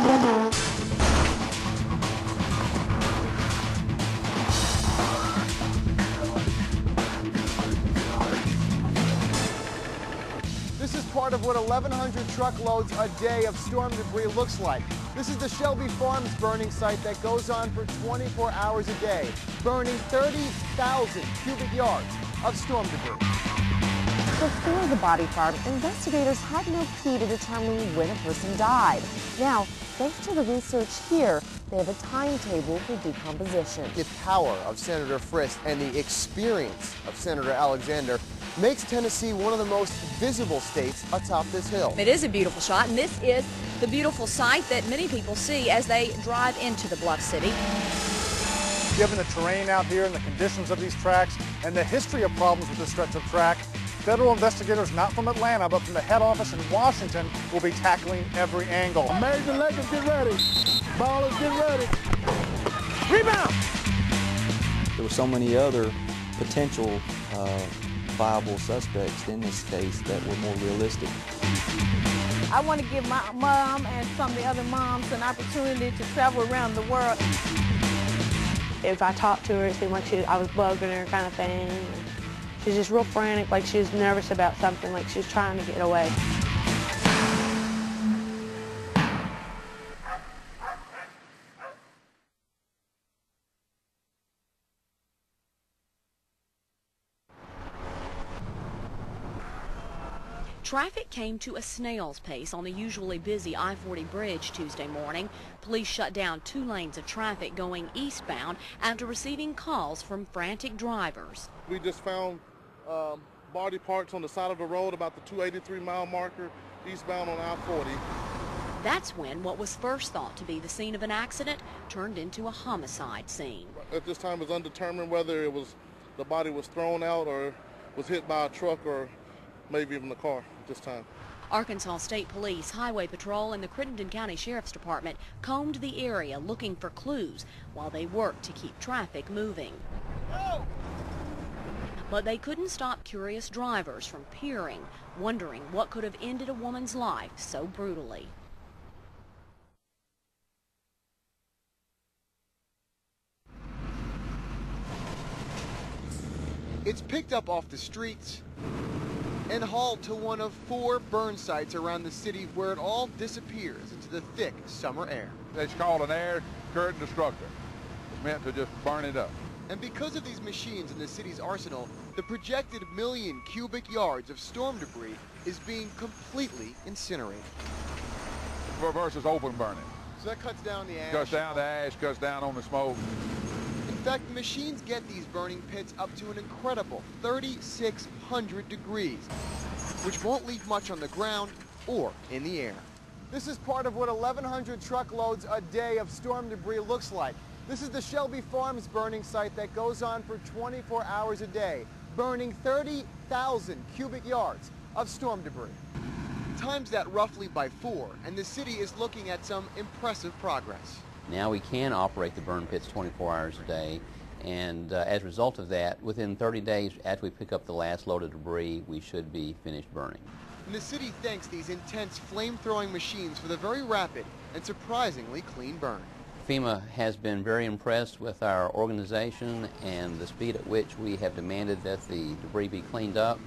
This is part of what 1,100 truckloads a day of storm debris looks like. This is the Shelby Farms burning site that goes on for 24 hours a day, burning 30,000 cubic yards of storm debris. Before the body farm, investigators had no key to determine when a person died. Now, thanks to the research here, they have a timetable for decomposition. The power of Senator Frist and the experience of Senator Alexander makes Tennessee one of the most visible states atop this hill. It is a beautiful shot, and this is the beautiful sight that many people see as they drive into the Bluff City. Given the terrain out here and the conditions of these tracks and the history of problems with this stretch of track, federal investigators not from Atlanta but from the head office in Washington will be tackling every angle. Amazing Lakers, get ready. Ballers, get ready. Rebound! There were so many other potential viable suspects in this case that were more realistic. I want to give my mom and some of the other moms an opportunity to travel around the world. If I talked to her, it seemed like I was bugging her kind of thing. She was just real frantic, like she was nervous about something, like she was trying to get away. Traffic came to a snail's pace on the usually busy I-40 bridge Tuesday morning. Police shut down 2 lanes of traffic going eastbound after receiving calls from frantic drivers. We just found body parts on the side of the road about the 283-mile marker eastbound on I-40. That's when what was first thought to be the scene of an accident turned into a homicide scene. At this time, it's undetermined whether the body was thrown out or was hit by a truck or maybe even a car at this time. Arkansas State Police, Highway Patrol, and the Crittenden County Sheriff's Department combed the area looking for clues while they worked to keep traffic moving. Oh! But they couldn't stop curious drivers from peering, wondering what could have ended a woman's life so brutally. It's picked up off the streets and hauled to one of 4 burn sites around the city where it all disappears into the thick summer air. It's called an air curtain destructor. It's meant to just burn it up. And because of these machines in the city's arsenal, the projected 1 million cubic yards of storm debris is being completely incinerated. Versus open burning. So that cuts down the ash. Cuts down the ash, cuts down on the smoke. In fact, the machines get these burning pits up to an incredible 3,600 degrees, which won't leave much on the ground or in the air. This is part of what 1,100 truckloads a day of storm debris looks like. This is the Shelby Farms burning site that goes on for 24 hours a day, burning 30,000 cubic yards of storm debris. Times that roughly by 4, and the city is looking at some impressive progress. Now we can operate the burn pits 24 hours a day, and as a result of that, within 30 days after we pick up the last load of debris, we should be finished burning. And the city thanks these intense flame-throwing machines for the very rapid and surprisingly clean burn. FEMA has been very impressed with our organization and the speed at which we have demanded that the debris be cleaned up.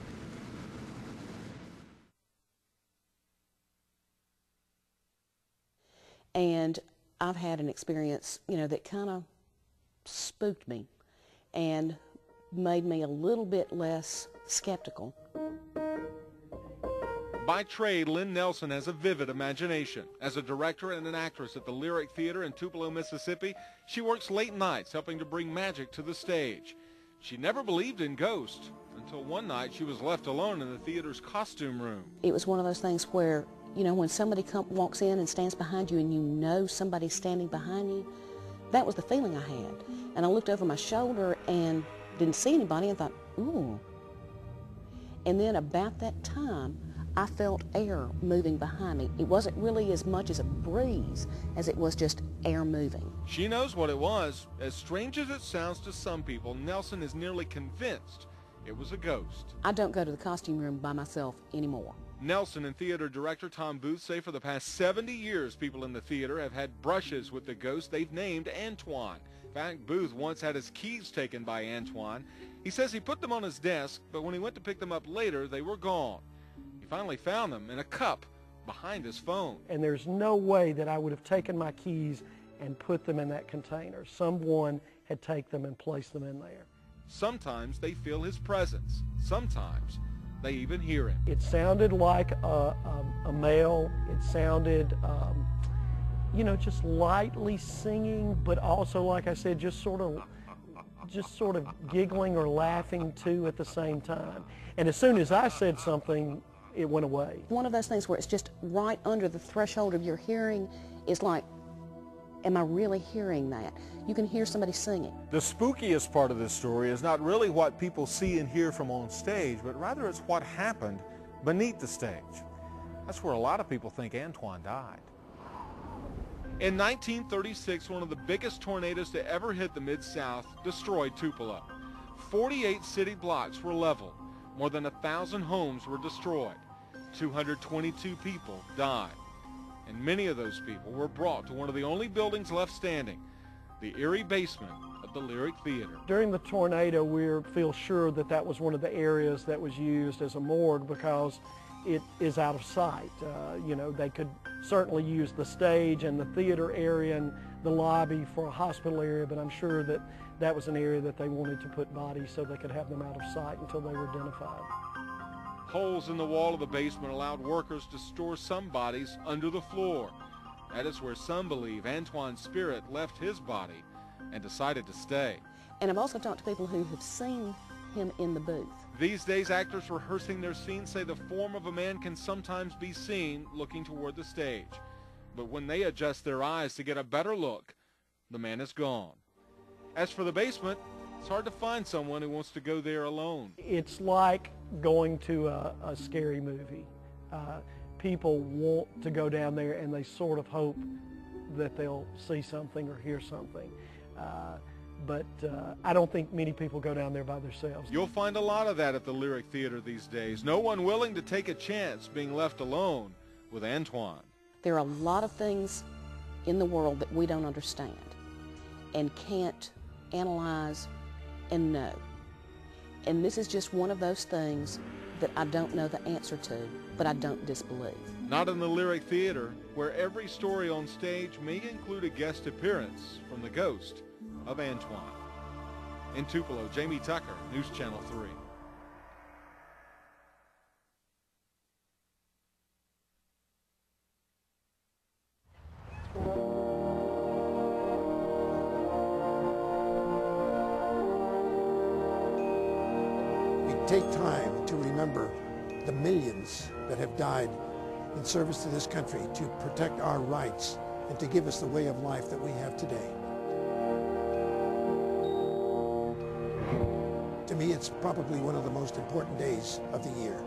And I've had an experience, that kind of spooked me and made me a little bit less skeptical. By trade, Lynn Nelson has a vivid imagination. As a director and an actress at the Lyric Theater in Tupelo, Mississippi, she works late nights helping to bring magic to the stage. She never believed in ghosts until one night she was left alone in the theater's costume room. It was one of those things where, when somebody walks in and stands behind you and you know somebody's standing behind you, that was the feeling I had. And I looked over my shoulder and didn't see anybody and thought, ooh. And then about that time, I felt air moving behind me. It wasn't really as much as a breeze as it was just air moving. She knows what it was. As strange as it sounds to some people, Nelson is nearly convinced it was a ghost. I don't go to the costume room by myself anymore. Nelson and theater director Tom Booth say for the past 70 years, people in the theater have had brushes with the ghost they've named Antoine. In fact, Booth once had his keys taken by Antoine. He says he put them on his desk, but when he went to pick them up later, they were gone. He finally found them in a cup behind his phone. And there's no way that I would have taken my keys and put them in that container. Someone had taken them and placed them in there. Sometimes they feel his presence. Sometimes they even hear him. It sounded like a male. It sounded, you know, just lightly singing, but also, like I said, just sort of giggling or laughing too at the same time. And as soon as I said something, it went away. One of those things where it's just right under the threshold of your hearing is like, am I really hearing that? You can hear somebody singing. The spookiest part of this story is not really what people see and hear from on stage, but rather it's what happened beneath the stage. That's where a lot of people think Antoine died. In 1936, one of the biggest tornadoes to ever hit the Mid-South destroyed Tupelo. 48 city blocks were leveled. More than 1,000 homes were destroyed. 222 people died. And many of those people were brought to one of the only buildings left standing, the eerie basement of the Lyric Theater. During the tornado, we feel sure that that was one of the areas that was used as a morgue because it is out of sight. You know, they could certainly use the stage and the theater area and the lobby for a hospital area, but I'm sure that that was an area that they wanted to put bodies so they could have them out of sight until they were identified. Holes in the wall of the basement allowed workers to store some bodies under the floor. That is where some believe Antoine's spirit left his body and decided to stay. And I've also talked to people who have seen him in the booth. These days, actors rehearsing their scenes say the form of a man can sometimes be seen looking toward the stage. But when they adjust their eyes to get a better look, the man is gone. As for the basement, it's hard to find someone who wants to go there alone. It's like going to a scary movie. People want to go down there and they sort of hope that they'll see something or hear something. But I don't think many people go down there by themselves. You'll find a lot of that at the Lyric Theater these days. No one willing to take a chance being left alone with Antoine. There are a lot of things in the world that we don't understand and can't analyze and know. And this is just one of those things that I don't know the answer to, but I don't disbelieve. Not in the Lyric Theater, where every story on stage may include a guest appearance from the ghost of Antoine. In Tupelo, Jamie Tucker, News Channel 3. Take time to remember the millions that have died in service to this country to protect our rights and to give us the way of life that we have today. To me, it's probably one of the most important days of the year.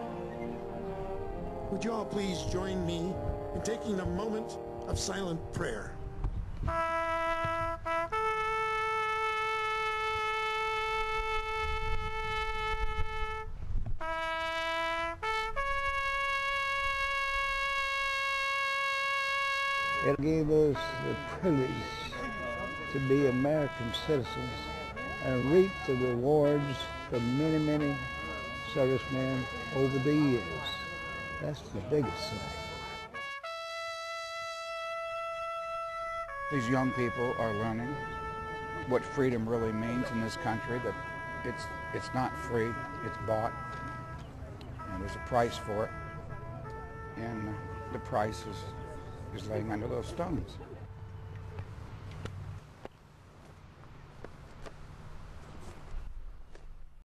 Would you all please join me in taking a moment of silent prayer? It gave us the privilege to be American citizens and reap the rewards of many, many servicemen over the years. That's the biggest thing. These young people are learning what freedom really means in this country, that it's not free, it's bought, and there's a price for it, and the price is laying under those stones.